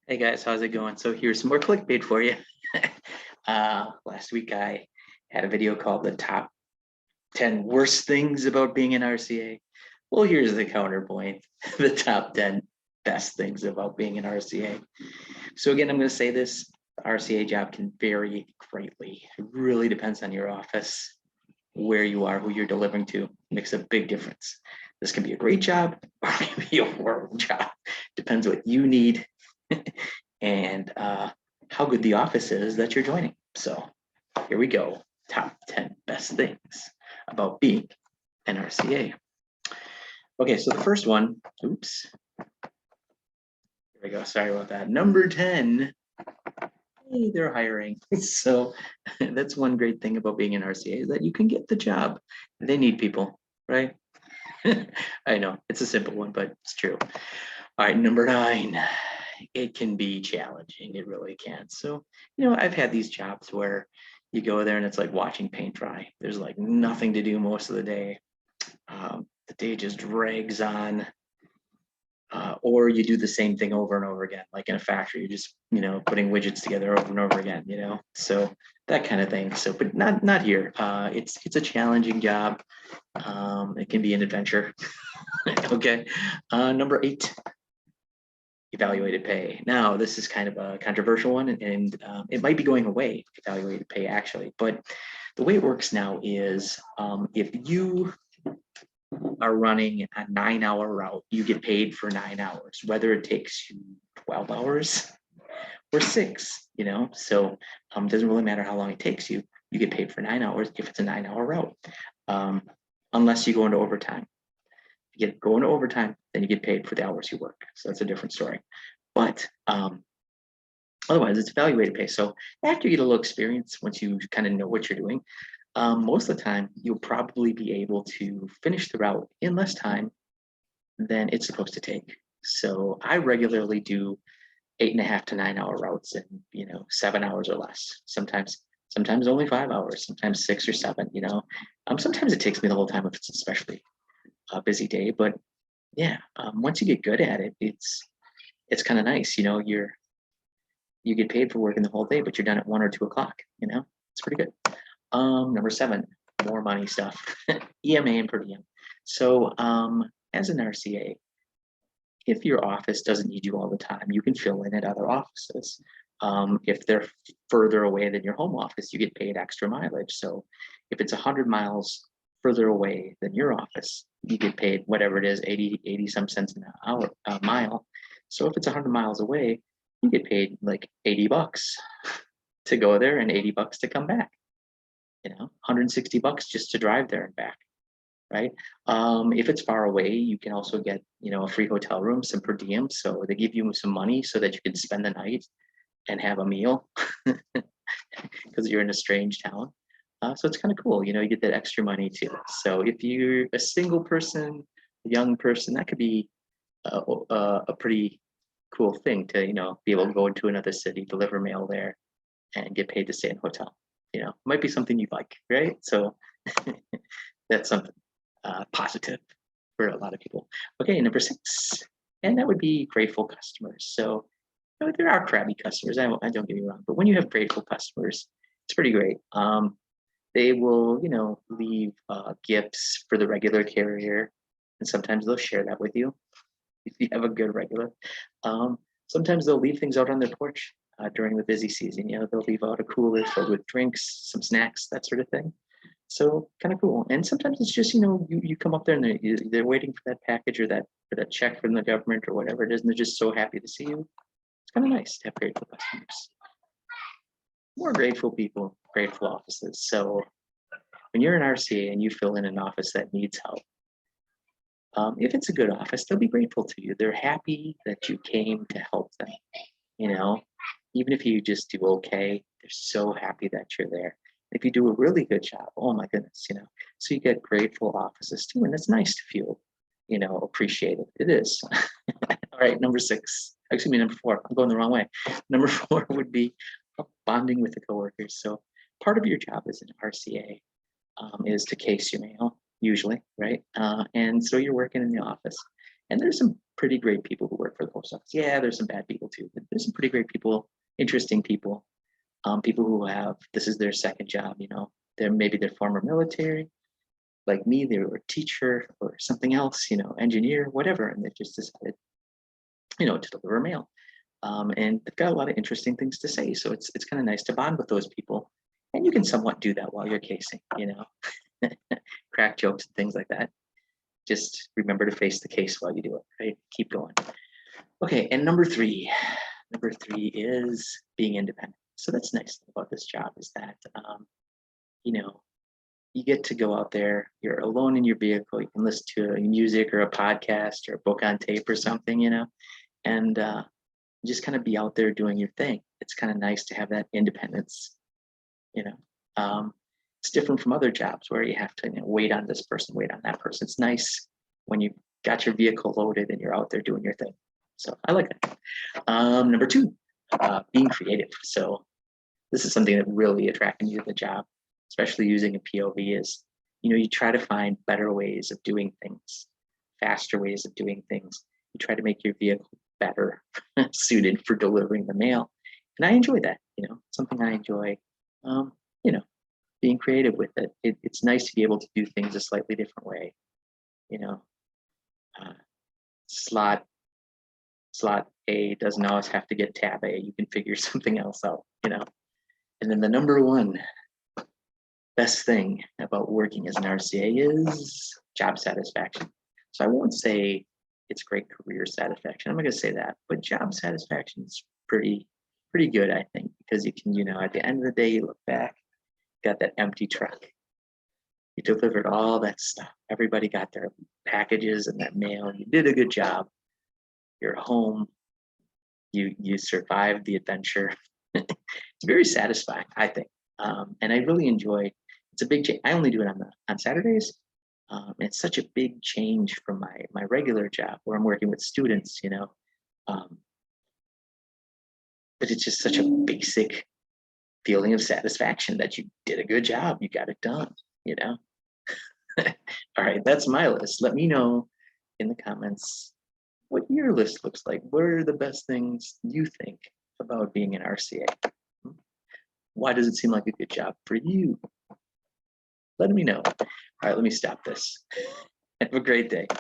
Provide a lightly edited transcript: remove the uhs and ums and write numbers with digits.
Hey guys, how's it going? So here's some more clickbait for you. Last week I had a video called the top 10 worst things about being an RCA. Well, here's the counterpoint, the top 10 best things about being an RCA. So again, I'm going to say this, the RCA job can vary greatly. It really depends on your office, where you are, who you're delivering to. It makes a big difference. This can be a great job or maybe a horrible job. Depends what you need and how good the office is that you're joining. So here we go. Top 10 best things about being an RCA. Okay, so the first one, oops. Here we go. Sorry about that. Number 10. Hey, they're hiring. So that's one great thing about being an RCA is that you can get the job. They need people, right? I know it's a simple one, but it's true. All right, number 9. It can be challenging. It really can. So, I've had these jobs where you go there and it's like watching paint dry. There's like nothing to do most of the day. The day just drags on. Or you do the same thing over and over again, like in a factory, you're just, putting widgets together over and over again, so that kind of thing. So, but not here. It's a challenging job. It can be an adventure. Okay. Number 8. Evaluated pay. Now, this is kind of a controversial one, and it might be going away, evaluated pay actually, but the way it works now is if you are running a 9-hour route, you get paid for 9 hours, whether it takes you 12 hours or 6, so it doesn't really matter how long it takes you, you get paid for 9 hours if it's a 9-hour route, unless you go into overtime. You get go into overtime, then you get paid for the hours you work. So that's a different story. But otherwise, it's evaluated pay. So after you get a little experience, once you kind of know what you're doing, most of the time you'll probably be able to finish the route in less time than it's supposed to take. So I regularly do 8.5 to 9-hour routes in 7 hours or less. Sometimes only 5 hours. Sometimes 6 or 7. Sometimes it takes me the whole time if it's especially a busy day, but yeah, once you get good at it, it's kind of nice. You get paid for working the whole day, but you're done at 1 or 2 o'clock. It's pretty good. Number 7, more money stuff. EMA and Per Diem. So as an RCA, if your office doesn't need you all the time, you can fill in at other offices. If they're further away than your home office, you get paid extra mileage. So if it's 100 miles further away than your office, you get paid whatever it is, 80 some cents an hour, a mile. So if it's 100 miles away, you get paid like $80 to go there and $80 to come back. $160 just to drive there and back, right? If it's far away, you can also get a free hotel room, some per diem. So they give you some money so that you can spend the night and have a meal because you're in a strange town. So it's kind of cool, you get that extra money too. So if you're a single person, a young person, that could be a pretty cool thing to, be able to go into another city, deliver mail there, and get paid to stay in a hotel. Might be something you like, right? So that's something positive for a lot of people. Okay, number 6, and that would be grateful customers. So there are crabby customers. I don't get me wrong, but when you have grateful customers, it's pretty great. They will, leave gifts for the regular carrier, and sometimes they'll share that with you if you have a good regular. Sometimes they'll leave things out on their porch during the busy season. They'll leave out a cooler filled with drinks, some snacks, that sort of thing. So kind of cool. And sometimes it's just, you come up there and they're waiting for that package or that check from the government or whatever it is, and they're just so happy to see you. It's kind of nice to have grateful customers. More grateful people, grateful offices. So when you're an RCA and you fill in an office that needs help, if it's a good office, they'll be grateful to you. They're happy that you came to help them. Even if you just do okay, they're so happy that you're there. If you do a really good job, oh my goodness, so you get grateful offices too, and it's nice to feel, appreciated. It is. All right, number 6. Excuse me, number 4. I'm going the wrong way. Number 4 would be bonding with the coworkers. So part of your job as an RCA is to case your mail, usually, right? And so you're working in the office, And there's some pretty great people who work for the post office. Yeah, there's some bad people too, but there's some pretty great people, interesting people, people who have, this is their second job, maybe they're former military, like me, they were a teacher or something else, engineer, whatever, and they just decided, to deliver mail. And they've got a lot of interesting things to say. So it's kind of nice to bond with those people. And you can somewhat do that while you're casing, crack jokes and things like that. Just remember to face the case while you do it, right? Keep going. Okay, and number three is being independent. So that's nice about this job is that, you get to go out there, you're alone in your vehicle, you can listen to music or a podcast or a book on tape or something, and just kind of be out there doing your thing. It's kind of nice to have that independence, it's different from other jobs where you have to wait on this person, wait on that person. It's nice when you got your vehicle loaded and you're out there doing your thing. So I like that. Number two, being creative. So this is something that really attracted me to the job, especially using a POV is, you try to find better ways of doing things, faster ways of doing things. You try to make your vehicle better suited for delivering the mail. And I enjoy that, something I enjoy, being creative with it. It's nice to be able to do things a slightly different way, slot A doesn't always have to get tab A. You can figure something else out, And then the number one best thing about working as an RCA is job satisfaction. So I won't say it's great career satisfaction. I'm not going to say that, but job satisfaction is pretty good, I think, because you can, at the end of the day, you look back, got that empty truck. You delivered all that stuff. Everybody got their packages and that mail. You did a good job. You're home. You survived the adventure. It's very satisfying, I think. And I really enjoy. It's a big change. I only do it on Saturdays. It's such a big change from my regular job where I'm working with students, but it's just such a basic feeling of satisfaction that you did a good job, you got it done, All right, that's my list. Let me know in the comments what your list looks like. What are the best things you think about being an RCA? Why does it seem like a good job for you? Let me know. All right, let me stop this. Have a great day.